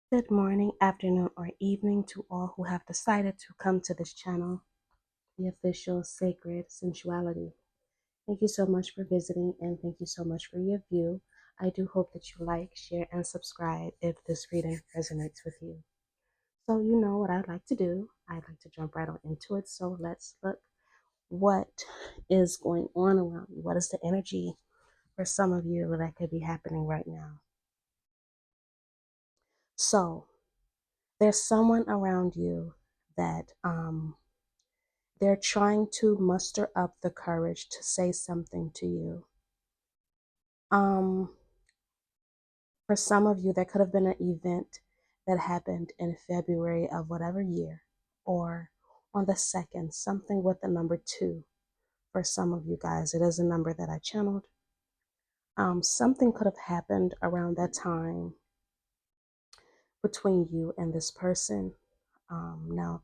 Good morning, afternoon, or evening to all who have decided to come to this channel, the official Sacred Sensuality. Thank you so much for visiting and thank you so much for your view. I do hope that you like, share, and subscribe if this reading resonates with you. So you know what I'd like to do. I'd like to jump right on into it. So let's look what is going on around you. What is the energy for some of you that could be happening right now? So there's someone around you that they're trying to muster up the courage to say something to you. Um, for some of you, there could have been an event that happened in February of whatever year, or on the 2nd, something with the number 2. For some of you guys, it is a number that I channeled. Something could have happened around that time between you and this person. Now,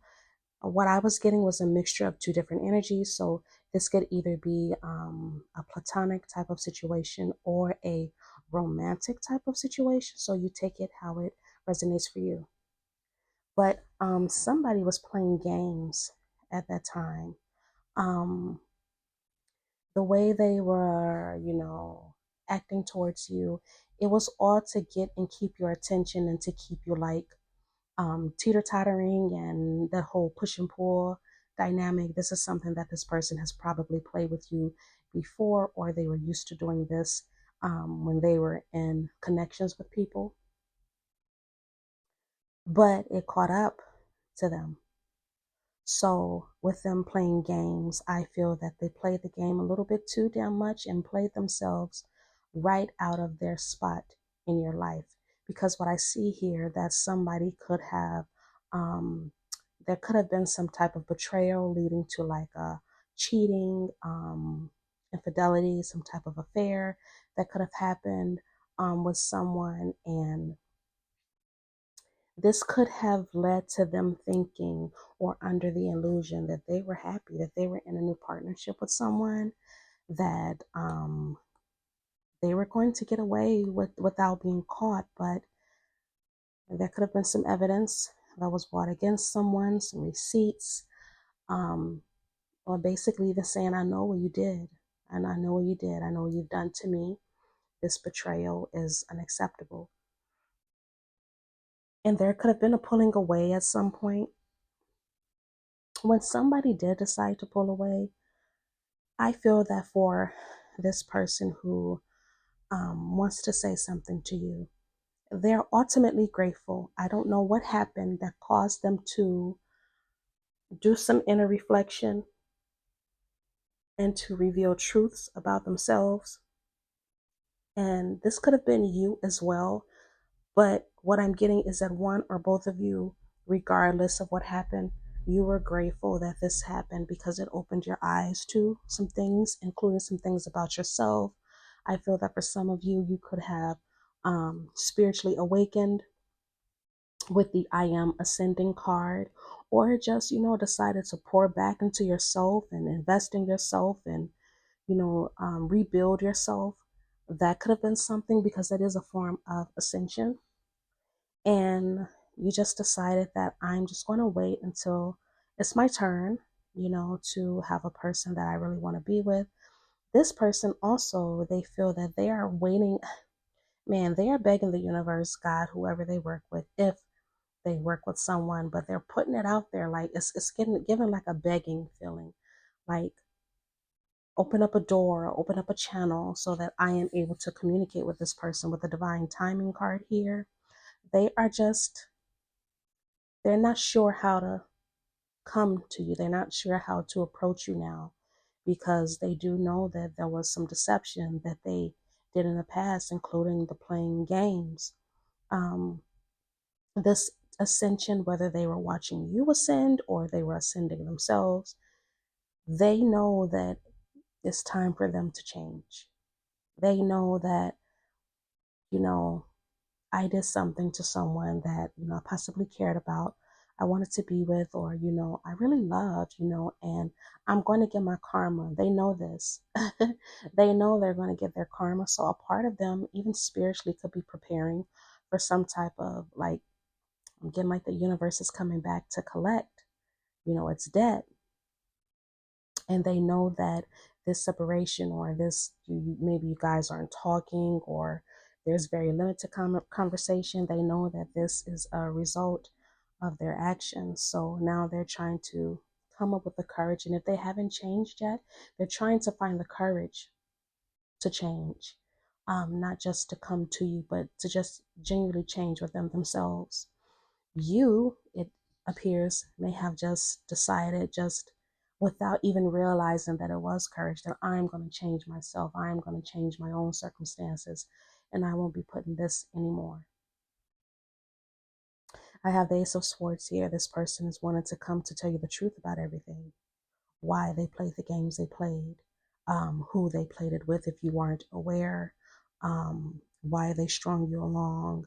what I was getting was a mixture of two different energies. So this could either be a platonic type of situation or a romantic type of situation. So you take it how it resonates for you. But somebody was playing games at that time. Um, the way they were, acting towards you, it was all to get and keep your attention and to keep you like teeter-tottering and that whole push and pull dynamic. This is something that this person has probably played with you before, or they were used to doing this when they were in connections with people, but it caught up to them. So with them playing games, I feel that they played the game a little bit too damn much and played themselves right out of their spot in your life. Because what I see here, that somebody could have, there could have been some type of betrayal leading to like a cheating, infidelity, some type of affair that could have happened with someone. And this could have led to them thinking or under the illusion that they were happy, that they were in a new partnership with someone, that they were going to get away without being caught. But there could have been some evidence that was brought against someone, some receipts, or basically even saying, I know what you did, and I know what you did. I know what you've done to me. This betrayal is unacceptable. And there could have been a pulling away at some point. When somebody did decide to pull away, I feel that for this person who wants to say something to you, they're ultimately grateful. I don't know what happened that caused them to do some inner reflection and to reveal truths about themselves. And this could have been you as well. But what I'm getting is that one or both of you, regardless of what happened, you were grateful that this happened because it opened your eyes to some things, including some things about yourself. I feel that for some of you, you could have spiritually awakened with the I am ascending card, or just, decided to pour back into yourself and invest in yourself and, rebuild yourself. That could have been something because that is a form of ascension. And you just decided that I'm just going to wait until it's my turn, to have a person that I really want to be with. This person also, they feel that they are waiting, man, they are begging the universe, God, whoever they work with, if they work with someone, but they're putting it out there like it's getting given like a begging feeling, like open up a door, open up a channel so that I am able to communicate with this person with the divine timing card here. They are just, they're not sure how to come to you. They're not sure how to approach you now because they do know that there was some deception that they did in the past, including the playing games. This ascension, whether they were watching you ascend or they were ascending themselves, they know that it's time for them to change. They know that, you know, I did something to someone that, I possibly cared about, I wanted to be with, or, I really loved, and I'm going to get my karma. They know this. They know they're going to get their karma. So a part of them, even spiritually, could be preparing for some type of like I'm getting like the universe is coming back to collect, you know, its debt. And they know that this separation or this, maybe you guys aren't talking or there's very limited conversation. They know that this is a result of their actions. So now they're trying to come up with the courage. And if they haven't changed yet, they're trying to find the courage to change. Not just to come to you, but to just genuinely change within themselves. You, it appears, may have just decided, just without even realizing that it was courage, that I'm going to change myself. I'm going to change my own circumstances, and I won't be putting this anymore. I have the Ace of Swords here. This person is wanting to come to tell you the truth about everything. Why they played the games they played, who they played it with if you weren't aware, why they strung you along,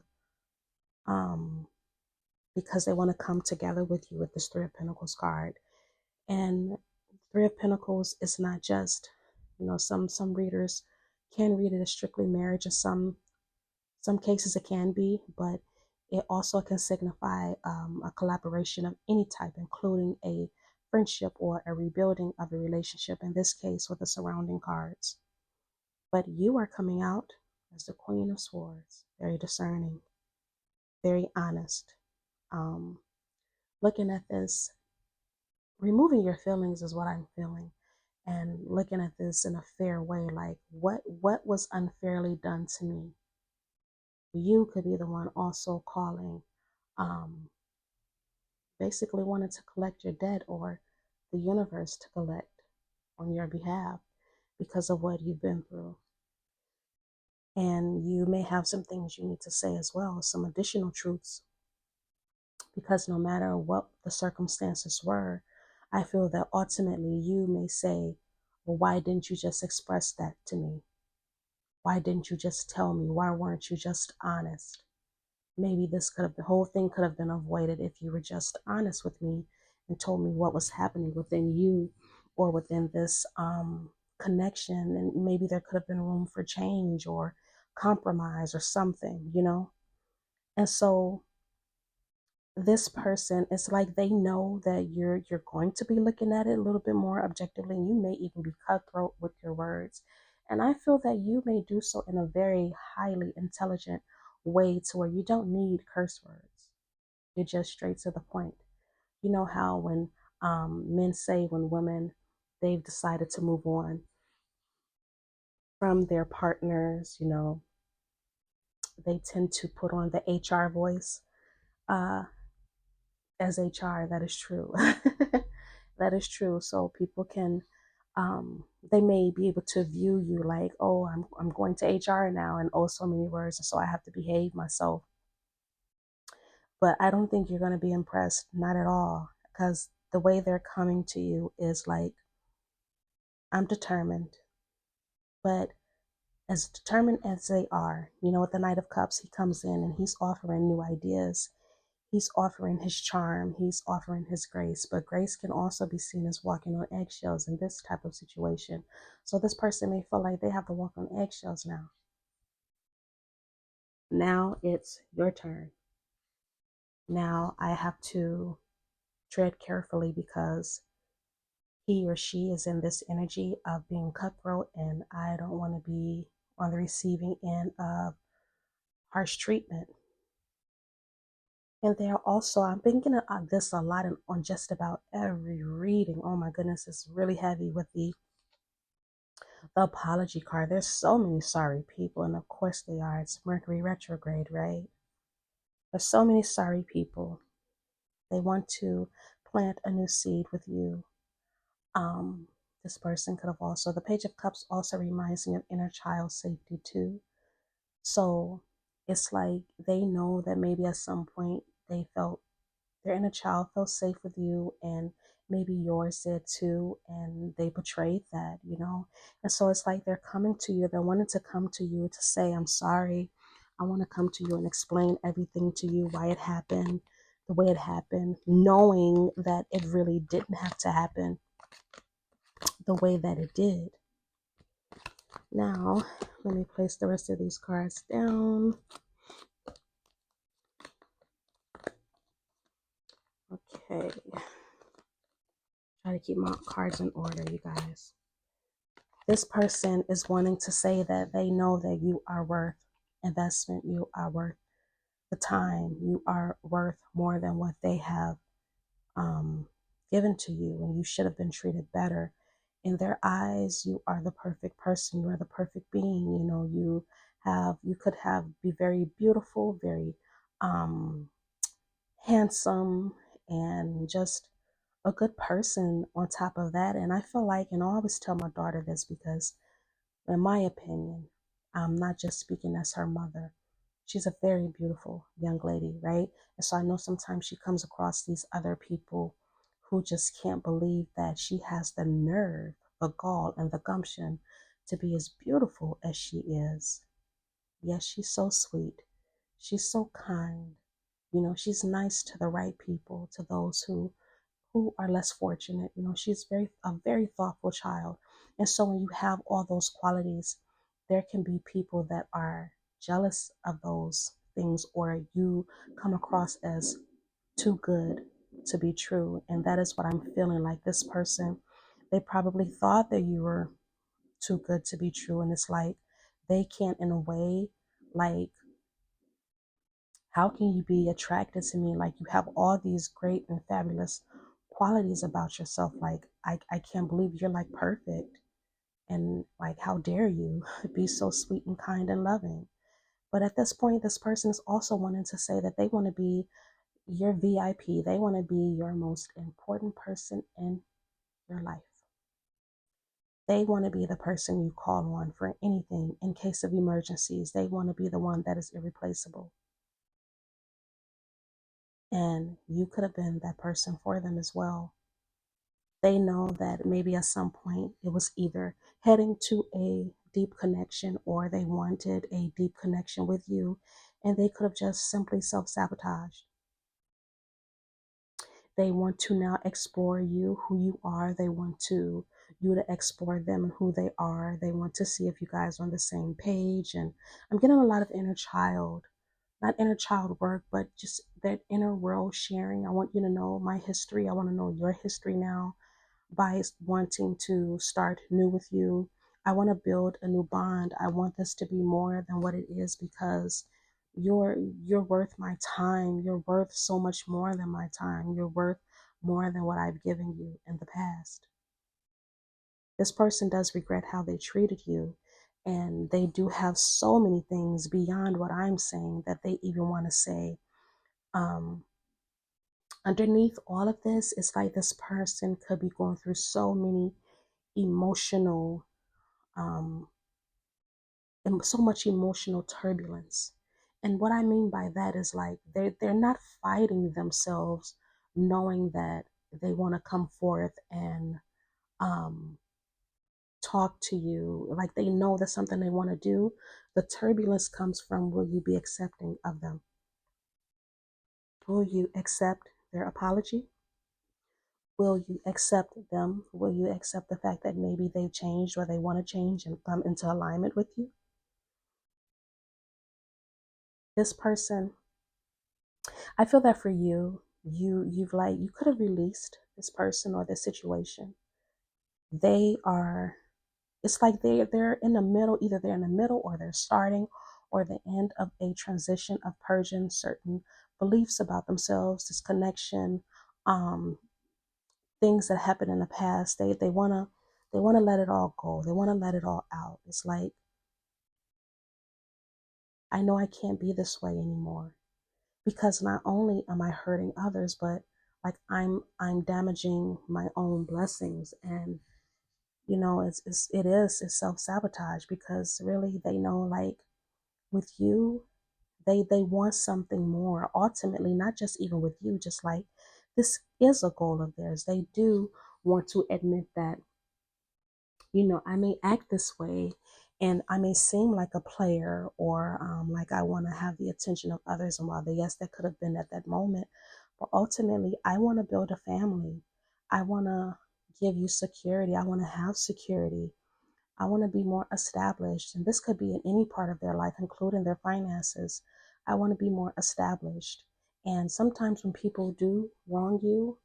because they want to come together with you with this Three of Pentacles card. And Three of Pentacles is not just, you know, some readers can read it as strictly marriage, and some cases it can be, but it also can signify a collaboration of any type, including a friendship or a rebuilding of a relationship, in this case with the surrounding cards. But you are coming out as the Queen of Swords, very discerning, very honest. Looking at this, removing your feelings is what I'm feeling, and looking at this in a fair way, like what was unfairly done to me. You could be the one also calling, basically wanting to collect your debt, or the universe to collect on your behalf because of what you've been through. And you may have some things you need to say as well, some additional truths, because no matter what the circumstances were, I feel that ultimately you may say, well, why didn't you just express that to me? Why didn't you just tell me? Why weren't you just honest? Maybe the whole thing could have been avoided if you were just honest with me and told me what was happening within you or within this connection. And maybe there could have been room for change or compromise or something, you know? And so this person, it's like they know that you're going to be looking at it a little bit more objectively, and you may even be cutthroat with your words. And I feel that you may do so in a very highly intelligent way, to where you don't need curse words. You're just straight to the point. You know how when men say, when women, they've decided to move on from their partners, you know, they tend to put on the HR voice. As HR, that is true. That is true. So people can, they may be able to view you like, oh, I'm going to HR now, and oh, so many words, and so I have to behave myself. But I don't think you're going to be impressed, not at all, because the way they're coming to you is like, I'm determined. But as determined as they are, you know, with the Knight of Cups, he comes in and he's offering new ideas. He's offering his charm. He's offering his grace. But grace can also be seen as walking on eggshells in this type of situation. So this person may feel like they have to walk on eggshells now. Now it's your turn. Now I have to tread carefully, because he or she is in this energy of being cutthroat, and I don't want to be on the receiving end of harsh treatment. And they're also, I'm thinking of this a lot on just about every reading. Oh my goodness, it's really heavy with the apology card. There's so many sorry people, and of course they are. It's Mercury retrograde, right? There's so many sorry people. They want to plant a new seed with you. This person could have also, the Page of Cups also reminds me of inner child safety too. So it's like they know that maybe at some point they felt, their inner child felt safe with you, and maybe yours did too, and they betrayed that, you know. And so it's like they're coming to you, they're wanting to come to you to say, I'm sorry. I want to come to you and explain everything to you, why it happened the way it happened, knowing that it really didn't have to happen the way that it did. Now, let me place the rest of these cards down. Okay. Try to keep my cards in order, you guys. This person is wanting to say that they know that you are worth investment. You are worth the time. You are worth more than what they have given to you, and you should have been treated better. In their eyes, you are the perfect person. You are the perfect being. You know, you could have be very beautiful, very handsome, and just a good person on top of that. And I feel like, and I always tell my daughter this because, in my opinion, I'm not just speaking as her mother. She's a very beautiful young lady, right? And so I know sometimes she comes across these other people who just can't believe that she has the nerve, the gall, and the gumption to be as beautiful as she is. Yes, she's so sweet. She's so kind. You know, she's nice to the right people, to those who are less fortunate. You know, she's a very thoughtful child. And so when you have all those qualities, there can be people that are jealous of those things, or you come across as too good to be true. And that is what I'm feeling like. This person, they probably thought that you were too good to be true. And it's like they can't, in a way, like, how can you be attracted to me? Like, you have all these great and fabulous qualities about yourself. Like, I can't believe you're like perfect. And like, how dare you be so sweet and kind and loving? But at this point, this person is also wanting to say that they want to be your VIP. They want to be your most important person in your life. They want to be the person you call on for anything in case of emergencies. They want to be the one that is irreplaceable. And you could have been that person for them as well. They know that maybe at some point it was either heading to a deep connection, or they wanted a deep connection with you, and they could have just simply self-sabotaged. They want to now explore you, who you are. They want you to explore them and who they are. They want to see if you guys are on the same page. And I'm getting a lot of inner child, not inner child work, but just that inner world sharing. I want you to know my history. I want to know your history now by wanting to start new with you. I want to build a new bond. I want this to be more than what it is, because you're worth my time. You're worth so much more than my time. You're worth more than what I've given you in the past. This person does regret how they treated you, and they do have so many things beyond what I'm saying that they even want to say. Um, Underneath all of this, it's like this person could be going through so many emotional, um, and so much emotional turbulence. And what I mean by that is, like, they're not fighting themselves, knowing that they want to come forth and um, talk to you. Like, they know that's something they want to do. The turbulence comes from, will you be accepting of them? Will you accept their apology? Will you accept them? Will you accept the fact that maybe they changed, or they want to change and come into alignment with you? This person, I feel that for you, you could have released this person or this situation. They are, it's like they're in the middle. Either they're in the middle, or they're starting, or the end of a transition of purging certain beliefs about themselves, this connection, things that happened in the past. They wanna let it all go. They wanna let it all out. It's like, I know I can't be this way anymore, because not only am I hurting others, but like I'm damaging my own blessings. And it's self-sabotage, because really they know, like, with you, they want something more ultimately, not just even with you, just like this is a goal of theirs. They do want to admit that, I may act this way, and I may seem like a player, or like I want to have the attention of others. And while yes, that could have been at that moment, but ultimately, I want to build a family. I want to give you security. I want to have security. I want to be more established. And this could be in any part of their life, including their finances. I want to be more established. And sometimes when people do wrong you,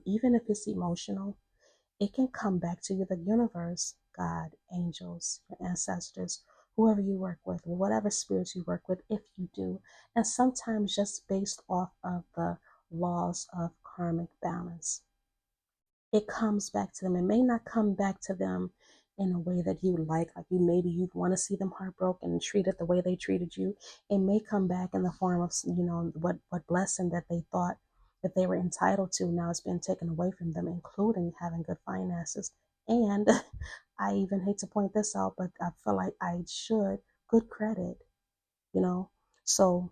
even if it's emotional, it can come back to you, the universe, God, angels, your ancestors, whoever you work with, whatever spirits you work with, if you do. And sometimes just based off of the laws of karmic balance, it comes back to them. It may not come back to them in a way that you like you maybe you want to see them heartbroken and treated the way they treated you. It may come back in the form of, what blessing that they thought that they were entitled to now has been taken away from them, including having good finances. And I even hate to point this out, but I feel like I should, good credit, you know. So,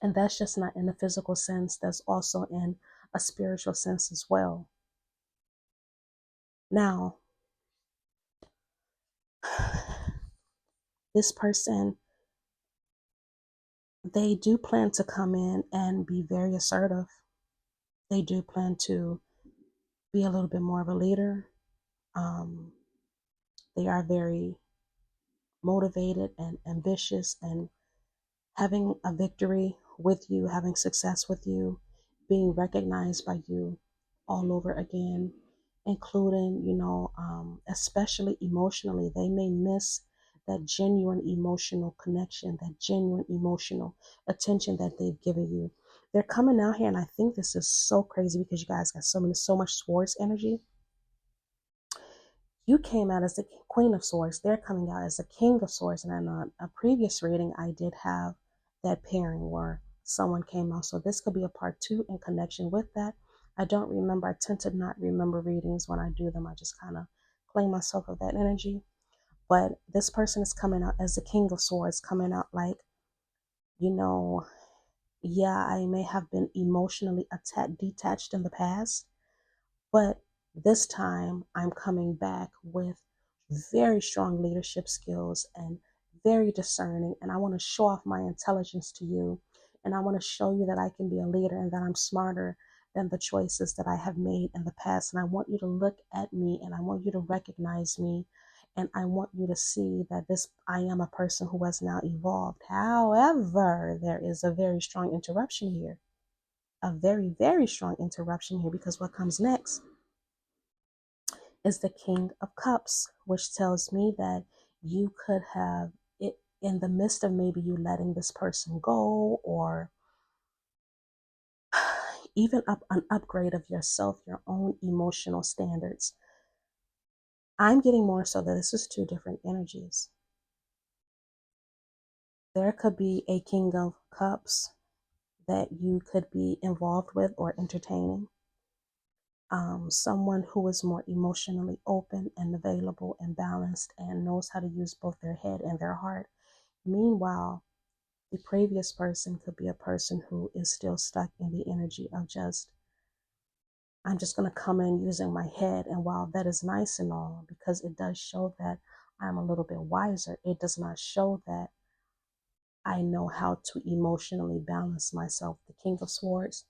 and that's just not in the physical sense, that's also in a spiritual sense as well. Now, this person, they do plan to come in and be very assertive. They do plan to be a little bit more of a leader. They are very motivated and ambitious and having a victory with you, having success with you, being recognized by you all over again, including, especially emotionally. They may miss that genuine emotional connection, that genuine emotional attention that they've given you. They're coming out here, and I think this is so crazy because you guys got so much swords energy. You came out as the Queen of Swords. They're coming out as the King of Swords. And in a previous reading, I did have that pairing where someone came out. So this could be a part 2 in connection with that. I don't remember. I tend to not remember readings when I do them. I just kind of claim myself of that energy. But this person is coming out as the King of Swords, coming out like, yeah, I may have been emotionally detached in the past, but this time I'm coming back with very strong leadership skills and very discerning. And I want to show off my intelligence to you. And I want to show you that I can be a leader and that I'm smarter than the choices that I have made in the past. And I want you to look at me and I want you to recognize me. And I want you to see that I am a person who has now evolved. However, there is a very strong interruption here. A very, very strong interruption here, because what comes next is the King of Cups, which tells me that you could have it in the midst of maybe you letting this person go, or even an upgrade of yourself, your own emotional standards. I'm getting more so that this is 2 different energies. There could be a King of Cups that you could be involved with or entertaining. Someone who is more emotionally open and available and balanced and knows how to use both their head and their heart. Meanwhile, the previous person could be a person who is still stuck in the energy of I'm just going to come in using my head. And while that is nice and all, because it does show that I'm a little bit wiser, it does not show that I know how to emotionally balance myself. The King of Swords,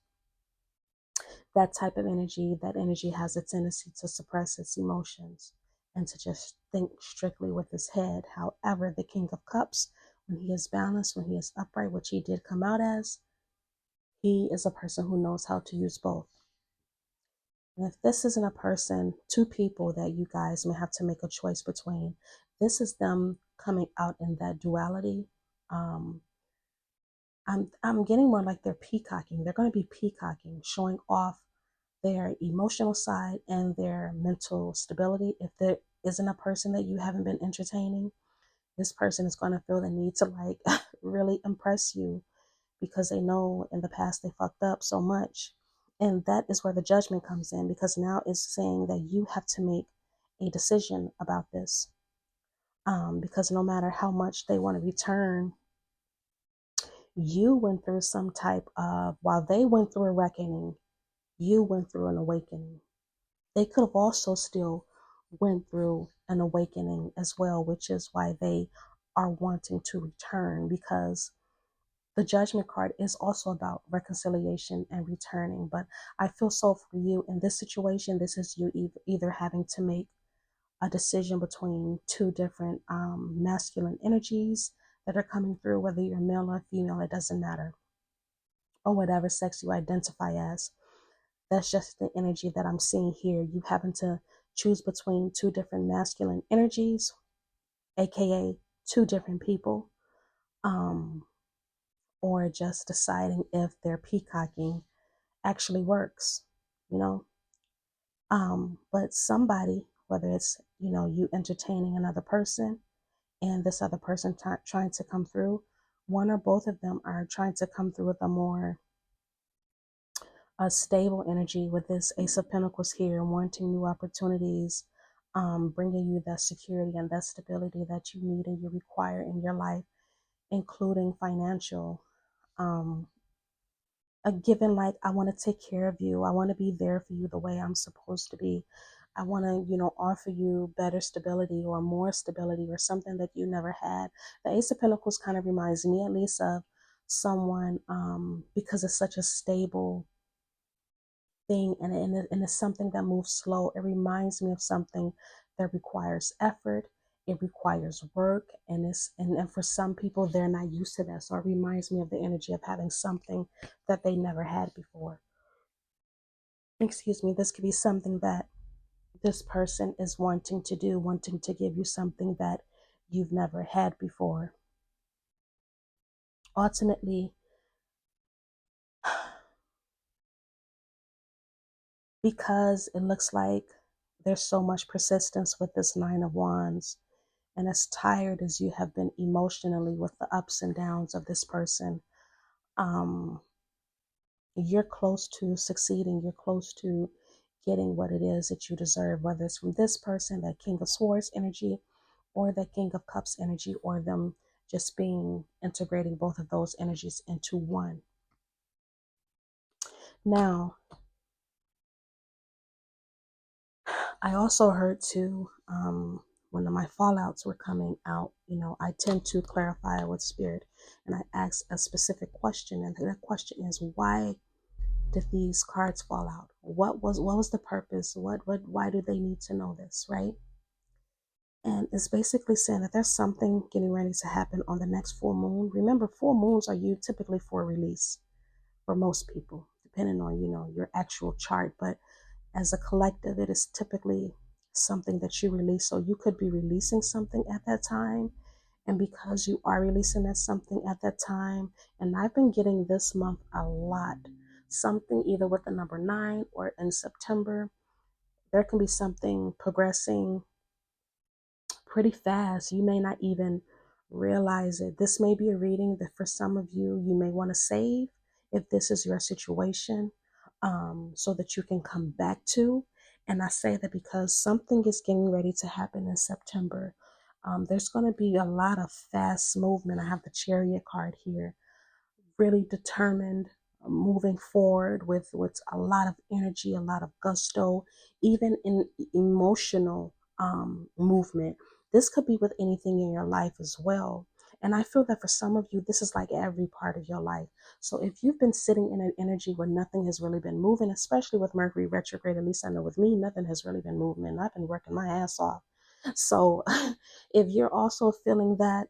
that type of energy, that energy has a tendency to suppress its emotions and to just think strictly with his head. However, the King of Cups, when he is balanced, when he is upright, which he did come out as, he is a person who knows how to use both. And if this isn't a person, 2 people that you guys may have to make a choice between, this is them coming out in that duality. I'm getting more like they're peacocking. They're going to be peacocking, showing off their emotional side and their mental stability. If there isn't a person that you haven't been entertaining, this person is going to feel the need to like really impress you because they know in the past they fucked up so much. And that is where the judgment comes in, because now it's saying that you have to make a decision about this. Because no matter how much they want to return, you went through some type of, while they went through a reckoning, you went through an awakening. They could have also still went through an awakening as well, which is why they are wanting to return, because the judgment card is also about reconciliation and returning. But I feel so for you in this situation. This is you either having to make a decision between 2 different masculine energies that are coming through, whether you're male or female, it doesn't matter. or whatever sex you identify as. That's just the energy that I'm seeing here. You happen to choose between two different masculine energies, aka two different people, um, or just deciding if their peacocking actually works, you know. But somebody, whether it's, you entertaining another person and this other person trying to come through, one or both of them are trying to come through with a stable energy with this Ace of Pentacles here, wanting new opportunities, bringing you that security and that stability that you need and you require in your life, including financial. A given, like, I want to take care of you. I want to be there for you the way I'm supposed to be. I want to, offer you better stability or more stability or something that you never had. The Ace of Pentacles kind of reminds me, at least, of someone, because it's such a stable thing, and it's something that moves slow. It reminds me of something that requires effort. It requires work, and for some people, they're not used to that. So it reminds me of the energy of having something that they never had before. Excuse me. This could be something that this person is wanting to do, wanting to give you something that you've never had before. Ultimately, because it looks like there's so much persistence with this Nine of Wands, and as tired as you have been emotionally with the ups and downs of this person, you're close to succeeding. You're close to getting what it is that you deserve, whether it's from this person, that King of Swords energy, or that King of Cups energy, or them just being integrating both of those energies into one. Now, I also heard too, when my fallouts were coming out, I tend to clarify with spirit, and I ask a specific question, and that question is, why did these cards fall out? What was the purpose? Why do they need to know this, right? And it's basically saying that there's something getting ready to happen on the next full moon. Remember, full moons are typically for release for most people, depending on, your actual chart. But as a collective, it is typically something that you release. So you could be releasing something at that time. And because you are releasing that something at that time, and I've been getting this month a lot, something either with the number 9 or in September, there can be something progressing pretty fast. You may not even realize it. This may be a reading that for some of you, you may want to save if this is your situation, so that you can come back to. And I say that because something is getting ready to happen in September. There's going to be a lot of fast movement. I have the Chariot card here, really determined, moving forward with a lot of energy, a lot of gusto, even in emotional movement. This could be with anything in your life as well. And I feel that for some of you, this is like every part of your life. So if you've been sitting in an energy where nothing has really been moving, especially with Mercury retrograde, at least I know with me, nothing has really been moving, and I've been working my ass off. So if you're also feeling that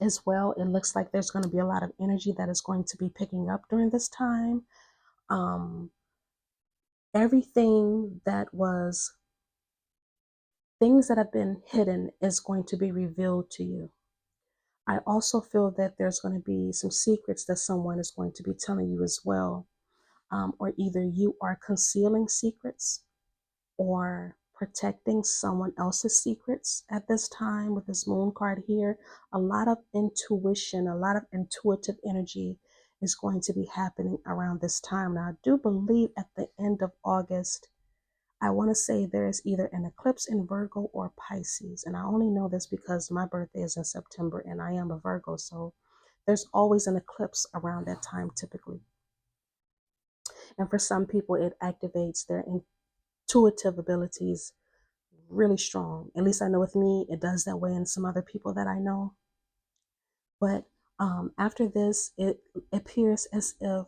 as well, it looks like there's going to be a lot of energy that is going to be picking up during this time. Um, Everything that was things that have been hidden is going to be revealed to you. I also feel that there's going to be some secrets that someone is going to be telling you as well. Or either you are concealing secrets or protecting someone else's secrets at this time with this moon card here. A lot of intuition, a lot of intuitive energy is going to be happening around this time. Now, I do believe at the end of August, I want to say there is either an eclipse in Virgo or Pisces. And I only know this because my birthday is in September and I am a Virgo. So there's always an eclipse around that time typically. And for some people, it activates their intuitive abilities really strong. At least I know with me, it does that way, and some other people that I know. But after this, it appears as if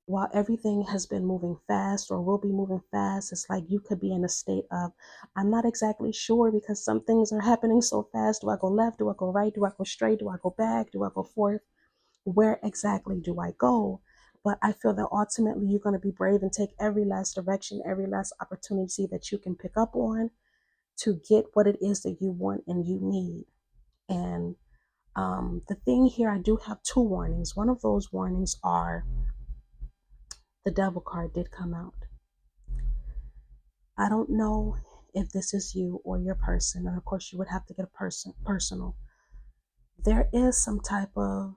while everything has been moving fast or will be moving fast, it's like you could be in a state of, I'm not exactly sure because some things are happening so fast. Do I go left? Do I go right? Do I go straight? Do I go back? Do I go forth? where exactly do I go? But I feel that ultimately you're going to be brave and take every last direction, every last opportunity that you can pick up on to get what it is that you want and you need. And the thing here, I do have two warnings. One of those warnings are the devil card did come out. I don't know if this is you or your person, and of course you would have to get a personal. There is some type of,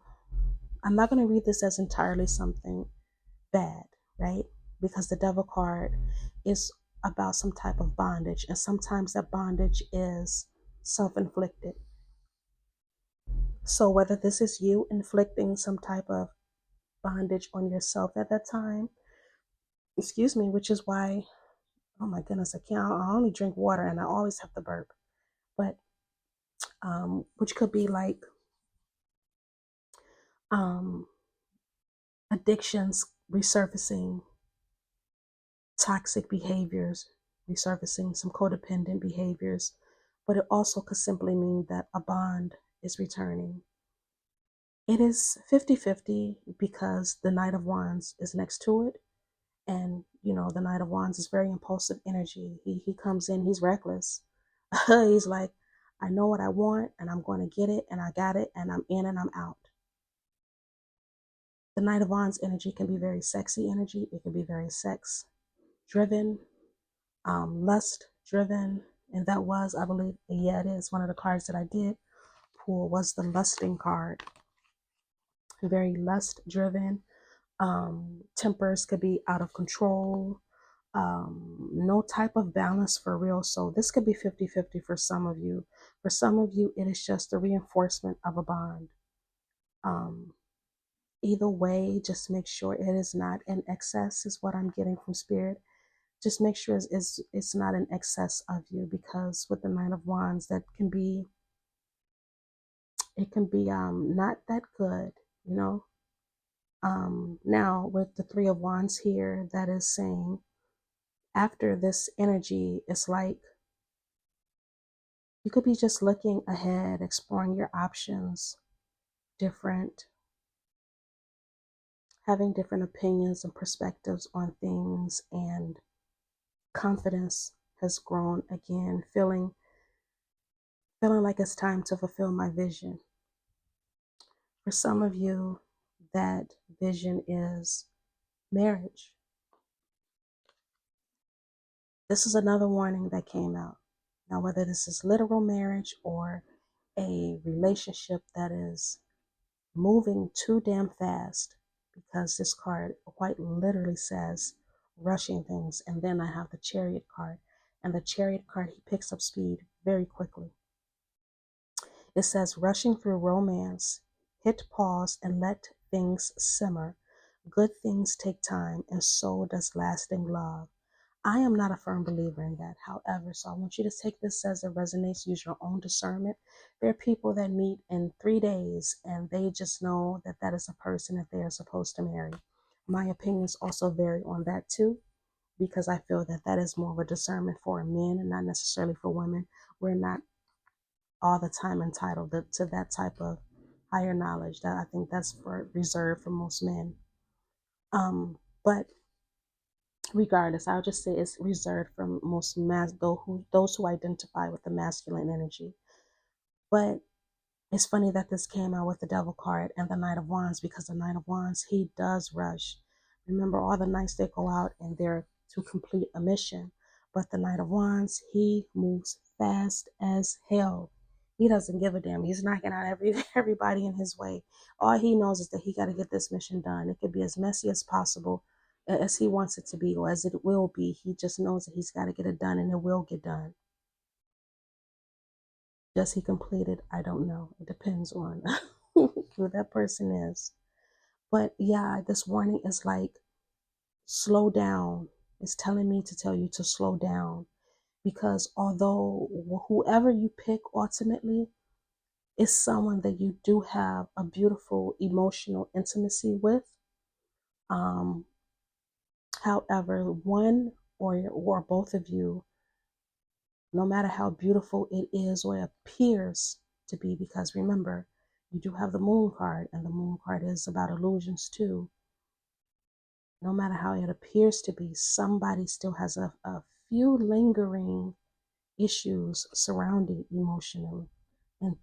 I'm not going to read this as entirely something bad, right? Because the devil card is about some type of bondage, and sometimes that bondage is self-inflicted. So whether this is you inflicting some type of bondage on yourself at that time, excuse me, which is why, oh my goodness, I only drink water and I always have to burp, but which could be like um, addictions resurfacing, toxic behaviors resurfacing, some codependent behaviors, but it also could simply mean that a bond is returning. It is 50-50 because the Knight of Wands is next to it. And, you know, the Knight of Wands is very impulsive energy. He comes in, he's reckless. He's like, I know what I want and I'm going to get it and I got it and I'm in and I'm out. The Knight of Wands energy can be very sexy energy. It can be very sex driven, lust driven. And that was, I believe, yeah, it is one of the cards that I did pull was the lusting card. Very lust driven. Tempers could be out of control. No type of balance for real. So this could be 50-50 for some of you. For some of you, it is just the reinforcement of a bond. Either way, just make sure it is not in excess is what I'm getting from spirit. Just make sure it's not in excess of you, because with the Nine of Wands, that can be, it can be not that good, you know. Now with the Three of Wands here, that is saying after this energy, it's like you could be just looking ahead, exploring your options, having different opinions and perspectives on things, and confidence has grown again, feeling like it's time to fulfill my vision. For some of you, that vision is marriage. This is another warning that came out. Now, whether this is literal marriage or a relationship that is moving too damn fast, because this card quite literally says rushing things. And then I have the Chariot card, and the Chariot card, he picks up speed very quickly. It says rushing through romance, hit pause and let things simmer. Good things take time, and so does lasting love. I am not a firm believer in that. However, so I want you to take this as it resonates, use your own discernment. There are people that meet in 3 days and they just know that that is a person that they are supposed to marry. My opinions also vary on that too, because I feel that that is more of a discernment for men and not necessarily for women. We're not all the time entitled to that type of higher knowledge. That I think that's reserved for most men. But regardless, I'll just say it's reserved for most those who identify with the masculine energy. But it's funny that this came out with the Devil card and the Knight of Wands, because the Knight of Wands, he does rush. Remember, all the knights, they go out and they're to complete a mission. But the Knight of Wands, he moves fast as hell. He doesn't give a damn. He's knocking out everybody in his way. All he knows is that he got to get this mission done. It could be as messy as possible, as he wants it to be, or as it will be. He just knows that he's got to get it done, and it will get done. Does he complete it? I don't know. It depends on who that person is. But yeah, this warning is like, slow down. It's telling me to tell you to slow down, because although whoever you pick ultimately is someone that you do have a beautiful emotional intimacy with, however, one or both of you, no matter how beautiful it is or it appears to be, because remember, You do have the moon card, and the moon card is about illusions too. No matter how it appears to be, somebody still has a few lingering issues surrounding emotional and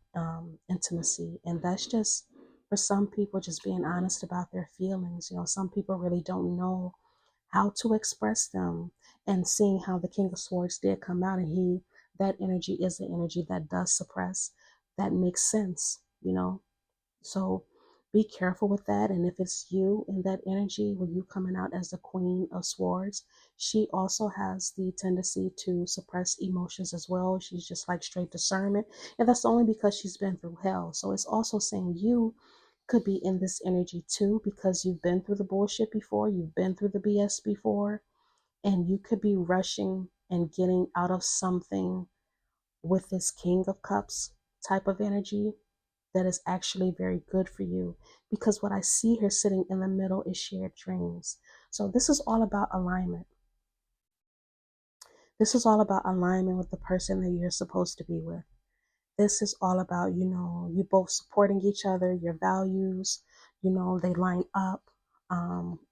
intimacy. And that's just for some people just being honest about their feelings. You know, some people really don't know how to express them. And seeing how the King of Swords did come out, and that energy is the energy that does suppress, that makes sense, you know. So be careful with that. And if it's you in that energy, with you coming out as the Queen of Swords, she also has the tendency to suppress emotions as well. She's just like straight discernment. And that's only because she's been through hell. So it's also saying you could be in this energy too, because you've been through the bullshit before, you've been through the BS before, and you could be rushing and getting out of something with this King of Cups type of energy that is actually very good for you. Because what I see here sitting in the middle is shared dreams. So this is all about alignment. This is all about alignment with the person that you're supposed to be with. This is all about, you know, you both supporting each other, your values, you know, they line up.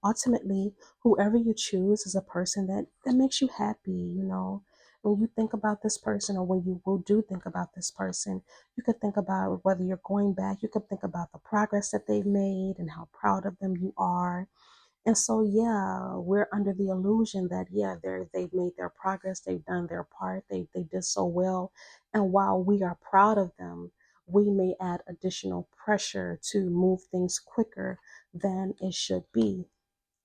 Ultimately, whoever you choose is a person that makes you happy, you know. When you think about this person, or when you will do think about this person, you could think about whether you're going back, you could think about the progress that they've made and how proud of them you are. And so, yeah, we're under the illusion that, yeah, they've made their progress, they've done their part, they did so well. And while we are proud of them, we may add additional pressure to move things quicker than it should be.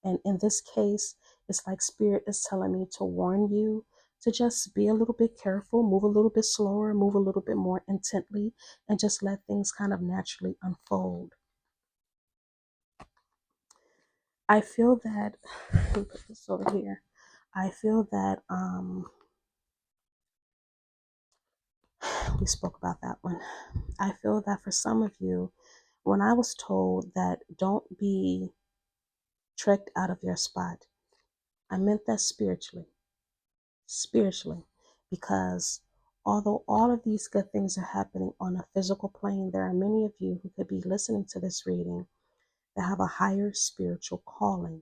And in this case, it's like Spirit is telling me to warn you to just be a little bit careful, move a little bit slower, move a little bit more intently, and just let things kind of naturally unfold. I feel that, let me put this over here. I feel that we spoke about that one. I feel that for some of you, when I was told that don't be tricked out of your spot, I meant that spiritually, because although all of these good things are happening on a physical plane, there are many of you who could be listening to this reading that have a higher spiritual calling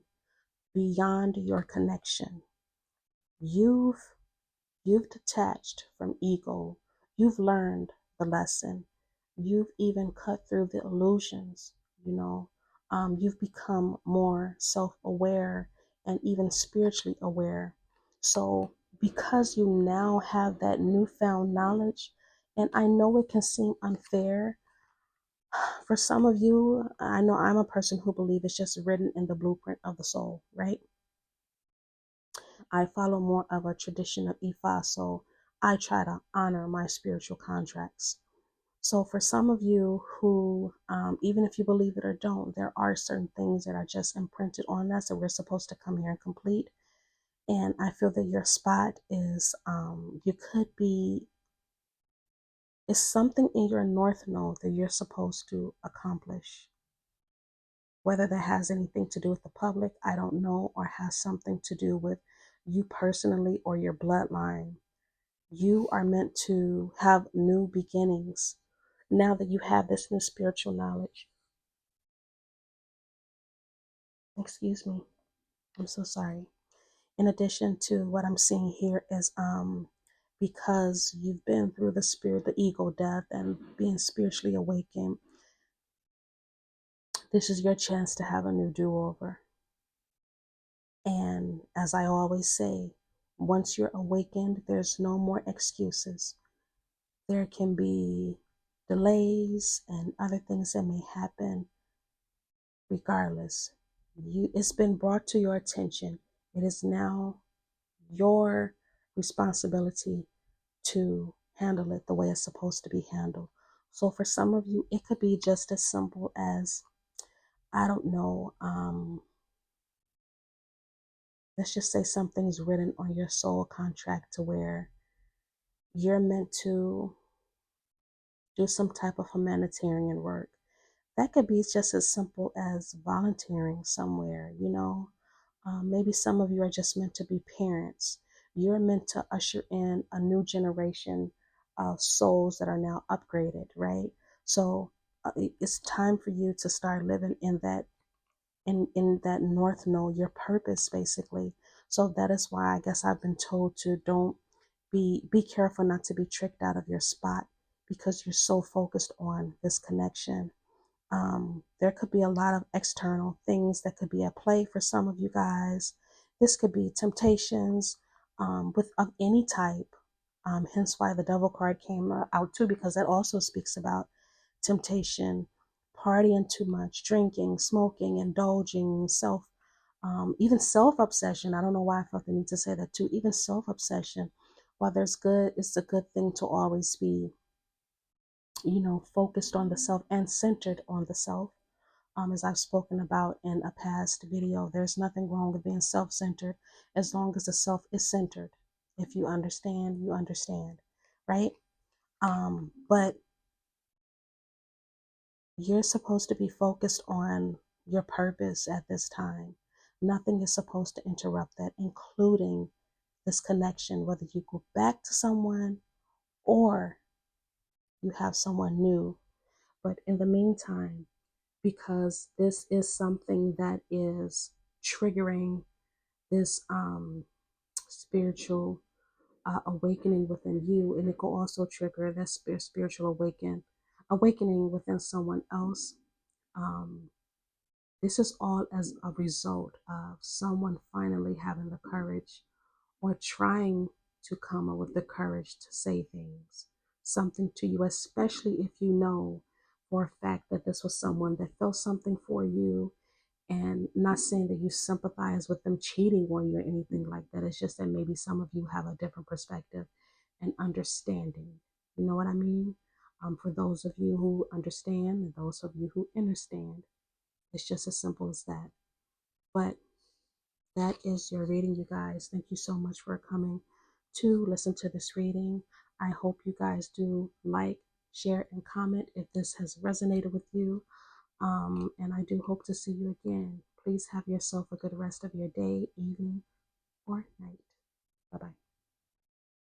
beyond your connection. You've You've detached from ego. You've learned the lesson. You've even cut through the illusions, you know. You've become more self aware and even spiritually aware. So, because you now have that newfound knowledge, and I know it can seem unfair for some of you, I know I'm a person who believes it's just written in the blueprint of the soul, right? I follow more of a tradition of Ifa, so I try to honor my spiritual contracts. So for some of you who, even if you believe it or don't, there are certain things that are just imprinted on us that we're supposed to come here and complete. And I feel that your spot is, you could be, is something in your north node that you're supposed to accomplish. Whether that has anything to do with the public, I don't know, or has something to do with you personally or your bloodline. You are meant to have new beginnings now that you have this new spiritual knowledge. Excuse me. I'm so sorry. In addition to what I'm seeing here is because you've been through the spirit, the ego death, and being spiritually awakened, this is your chance to have a new do-over. And as I always say, once you're awakened, there's no more excuses. There can be delays and other things that may happen. Regardless, it's been brought to your attention. It is now your responsibility to handle it the way it's supposed to be handled. So for some of you, it could be just as simple as, I don't know, let's just say something's written on your soul contract to where you're meant to do some type of humanitarian work. That could be just as simple as volunteering somewhere, you know. Maybe some of you are just meant to be parents. You're meant to usher in a new generation of souls that are now upgraded, right? So it's time for you to start living in that in that north node, your purpose basically. So that is why I guess I've been told to don't be careful not to be tricked out of your spot, because you're so focused on this connection. There could be a lot of external things that could be at play for some of you guys. This could be temptations with of any type. Hence why the devil card came out too, because that also speaks about temptation, partying too much, drinking, smoking, indulging, even self-obsession. I don't know why I felt the need to say that too. Even self-obsession. While there's good, it's a good thing to always be, focused on the self and centered on the self. As I've spoken about in a past video, there's nothing wrong with being self-centered as long as the self is centered. If you understand, you understand, right? But you're supposed to be focused on your purpose at this time. Nothing is supposed to interrupt that, including this connection, whether you go back to someone or you have someone new. But in the meantime, because this is something that is triggering this spiritual awakening within you, and it will also trigger that spiritual awakening within someone else. This is all as a result of someone finally having the courage or trying to come up with the courage to say things, something to you, especially if you know for a fact that this was someone that felt something for you. And not saying that you sympathize with them cheating on you or anything like that. It's just that maybe some of you have a different perspective and understanding. You know what I mean? For those of you who understand and those of you who understand, it's just as simple as that. But that is your reading, you guys. Thank you so much for coming to listen to this reading. I hope you guys do like, share, and comment if this has resonated with you. And I do hope to see you again. Please have yourself a good rest of your day, evening, or night. Bye-bye.